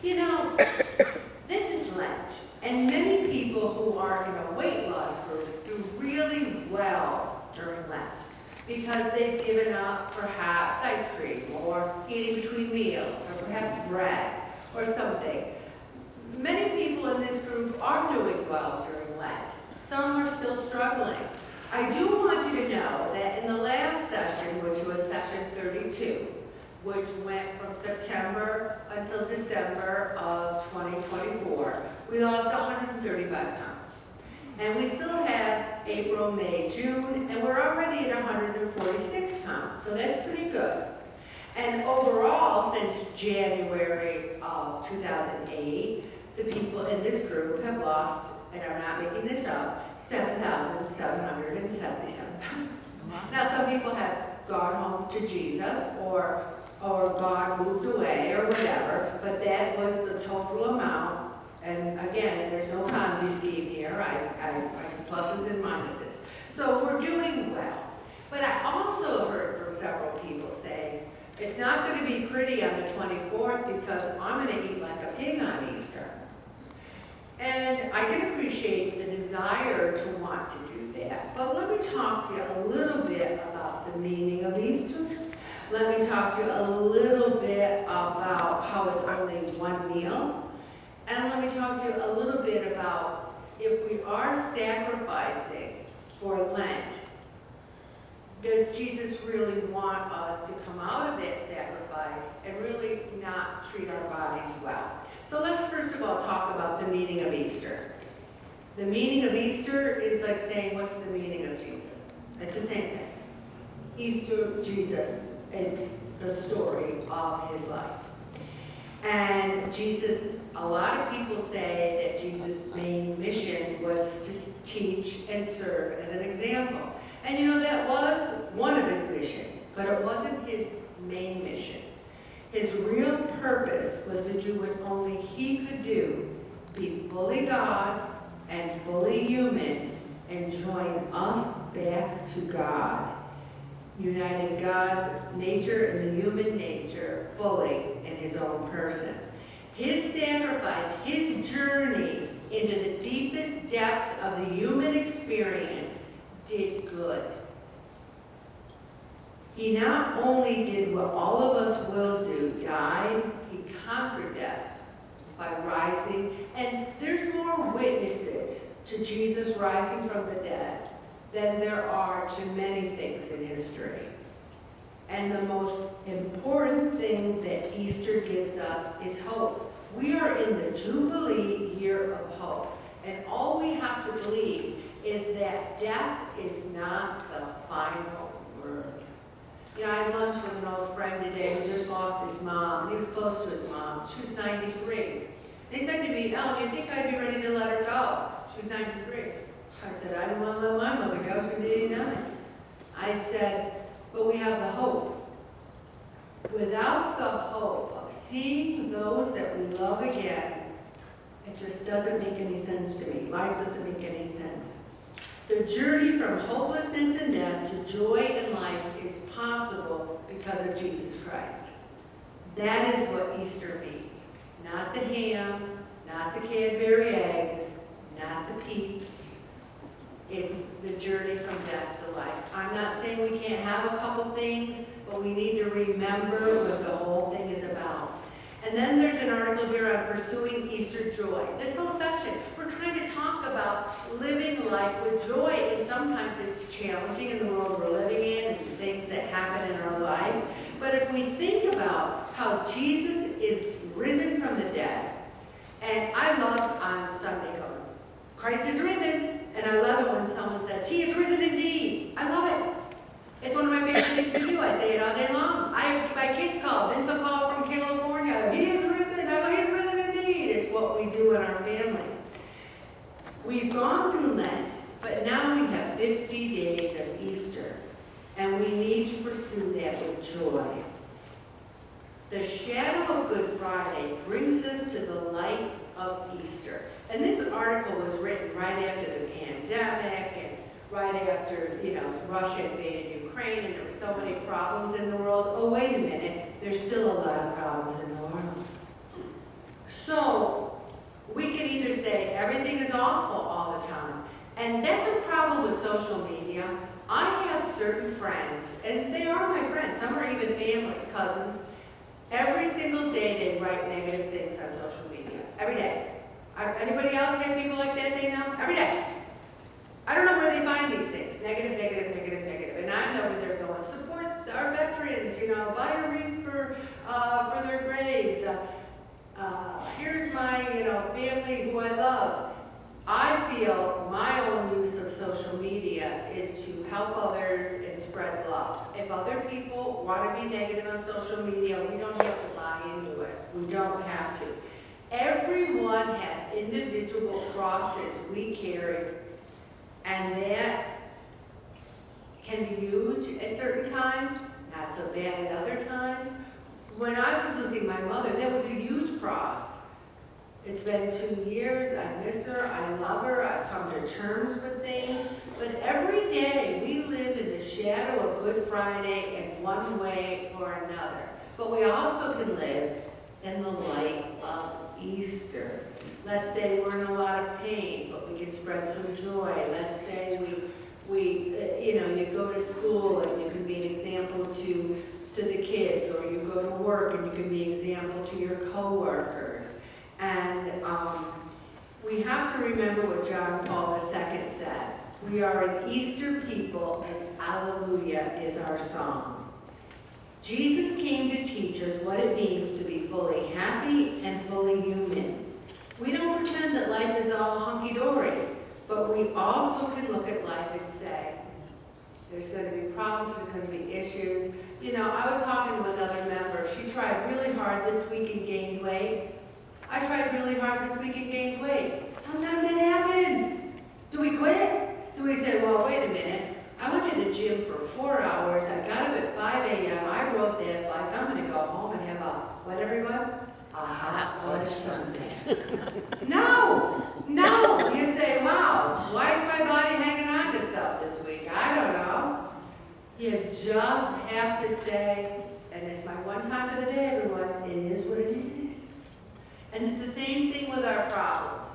You know, this is Lent, and many people who are in a weight loss group do really well during Lent because they've given up perhaps ice cream or eating between meals or perhaps bread or something. Many people in this group are doing well during Lent. Some are still struggling. I do want you to know that in the last session, which was session 32, which went from September until December of 2024, we lost 135 pounds. And we still have April, May, June, and we're already at 146 pounds, so that's pretty good. And overall, since January of 2008, the people in this group have lost, and I'm not making this up, 7,777 pounds. Now, some people have gone home to Jesus, or God moved away, or whatever, but that was the total amount. And again, there's no Ponzi scheme here, I pluses and minuses. So we're doing well. But I also heard from several people saying, it's not going to be pretty on the 24th because I'm going to eat like a pig on Easter. And I can appreciate the desire to want to do that. But let me talk to you a little bit about the meaning of Easter. Let me talk to you a little bit about how it's only one meal. And let me talk to you a little bit about if we are sacrificing for Lent, does Jesus really want us to come out of that sacrifice and really not treat our bodies well? So let's first of all talk about the meaning of Easter. The meaning of Easter is like saying, what's the meaning of Jesus? It's the same thing. Easter, Jesus, it's the story of his life. And Jesus, a lot of people say that Jesus' main mission was to teach and serve as an example. And you know, that was one of his missions, but it wasn't his main mission. His real purpose was to do what only he could do, be fully God and fully human, and join us back to God, uniting God's nature and the human nature fully in his own person. His sacrifice, his journey into the deepest depths of the human experience did good. He not only did what all of us will do, died, he conquered death by rising. And there's more witnesses to Jesus rising from the dead than there are to many things in history. And the most important thing that Easter gives us is hope. We are in the Jubilee year of hope. And all we have to believe is that death is not the final word. You know, I had lunch with an old friend today who just lost his mom. He was close to his mom. She was 93. They said to me, Ellen, you think I'd be ready to let her go? She was 93. I said, I didn't want to let my mother go. She was 89. I said, but we have the hope. Without the hope of seeing those that we love again, it just doesn't make any sense to me. Life doesn't make any sense. The journey from hopelessness and death to joy and life is possible because of Jesus Christ. That is what Easter means. Not the ham, not the Cadbury eggs, not the Peeps. It's the journey from death to life. I'm not saying we can't have a couple things, but we need to remember what the whole thing is about. And then there's an article here on pursuing Easter joy. This whole session, we're trying to talk about living life with joy, and sometimes it's challenging in the world we're living in and things that happen in our life. But if we think about how Jesus is risen from the dead, and I love on Sunday going, Christ is risen, and I love it when someone says, he is risen indeed. I love it. It's one of my favorite things to do. I say it all day long. My kids call. Vince will call from California. He is risen. I go, he is risen indeed. It's what we do in our family. We've gone through Lent, but now we have 50 days of Easter, and we need to pursue that with joy. The shadow of Good Friday brings us to the light of Easter. And this article was written right after the pandemic and right after, Russia invaded Ukraine, and there were so many problems in the world. Oh, wait a minute, there's still a lot of problems in the world. So we can either say everything is awful all the time, and that's a problem with social media. I have certain friends, and they are my friends, some are even family, cousins. Every single day they write negative things on social media, every day. Anybody else have people like that they know? Every day. I don't know where they find these things, negative, negative, negative, negative. And I'm over there going, support our veterans, buy a wreath for their graves. Here's my, family who I love. I feel my own use of social media is to help others and spread love. If other people want to be negative on social media, we don't have to buy into it. We don't have to. Everyone has individual crosses we carry, and that can be huge at certain times, not so bad at other times. When I was losing my mother, that was a huge cross. It's been 2 years, I miss her, I love her, I've come to terms with things, but every day we live in the shadow of Good Friday in one way or another. But we also can live in the light of Easter. Let's say we're in a lot of pain, but we can spread some joy. Let's say you go to school and you can be an example to the kids, or you go to work and you can be an example to your coworkers. And we have to remember what John Paul II said. We are an Easter people, and Alleluia is our song. Jesus came to teach us what it means to be fully happy and fully human. We don't pretend that life is all hunky-dory, but we also can look at life and say, there's going to be problems, there's going to be issues. I was talking to another member. She tried really hard this week and gained weight. I tried really hard this week and gained weight. Sometimes it happens. Do we quit? Do we say, well, wait a minute. I went to the gym for 4 hours. I got up at 5 a.m. I rode that bike. I'm going to go home and have what, everyone? A hot fudge sundae. No. You say, wow, why is my body hanging on to stuff this week? I don't know. You just have to say, and it's my one time of the day, everyone, it is what it is. And it's the same thing with our problems.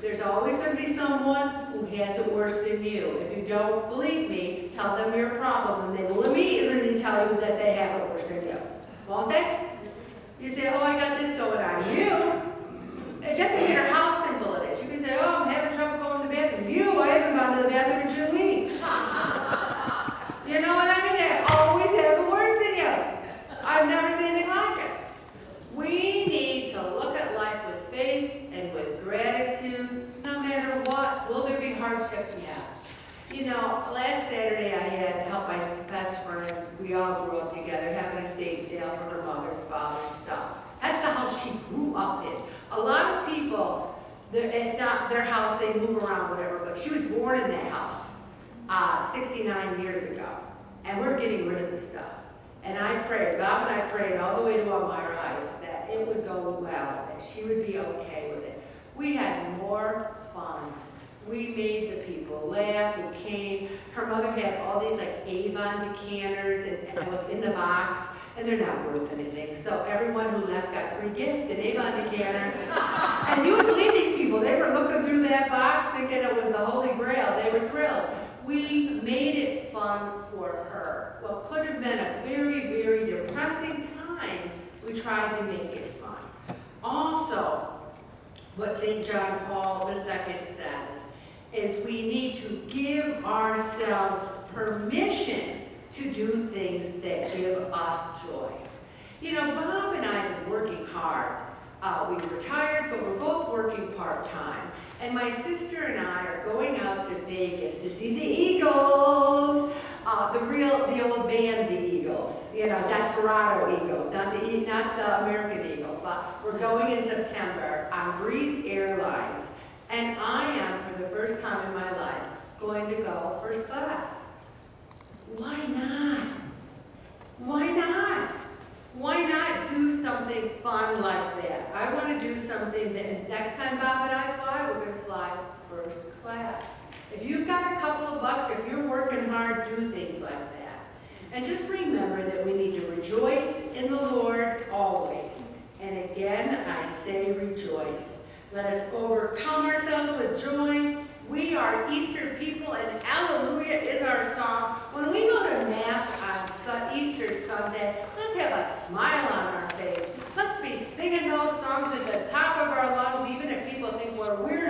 There's always going to be someone who has it worse than you. If you don't believe me, tell them your problem, and they will immediately tell you that they have it worse than you. Won't they? You say, oh, I got this going on. You? It doesn't matter how simple it is. You can say, oh, I'm having trouble going to the bathroom. You? I haven't gone to the bathroom in 2 weeks. You know what I mean? They always have it worse than you. I've never seen anything like it. We need to look at life with faith and with gratitude, no matter what. Will there be hardship? Yeah. Last Saturday I had helped my best friend, we all grew up together, have an estate sale for her mother and father stuff. That's the house she grew up in. A lot of people, it's not their house, they move around, whatever, but she was born in that house 69 years ago. And we're getting rid of the stuff. And I prayed, Bob and I prayed all the way to Elmira Heights that it would go well, that she would be okay with it. We had more fun. We made the people laugh who came. Her mother had all these Avon decanters and in the box, and they're not worth anything. So everyone who left got free gift, an Avon decanter. And you would believe these people, they were looking through that box thinking it was the Holy Grail. They were thrilled. We made it fun for her. What could have been a very, very depressing time, we tried to make it fun. Also, what St. John Paul II says is we need to give ourselves permission to do things that give us joy. Bob and I have been working hard. We retired, but we're both working part-time. And my sister and I are going out to Vegas to see the Eagles, the old band, the Eagles, Desperado Eagles, not the American Eagle, but we're going in September on Breeze Airlines. And I am, for the first time in my life, going to go first class. Why not? Why not? Why not do something fun like that? I want to do something that next time Bob and I fly, we're going to fly first class. If you've got a couple of bucks, if you're working hard, do things like that. And just remember that we need to rejoice in the Lord always. And again, I say rejoice. Let us overcome ourselves with joy. We are Easter people, and Alleluia is our song. When we go to Mass on Easter Sunday, let's have a smile on our face. Let's be singing those songs at the top of our lungs, even if people think we're weird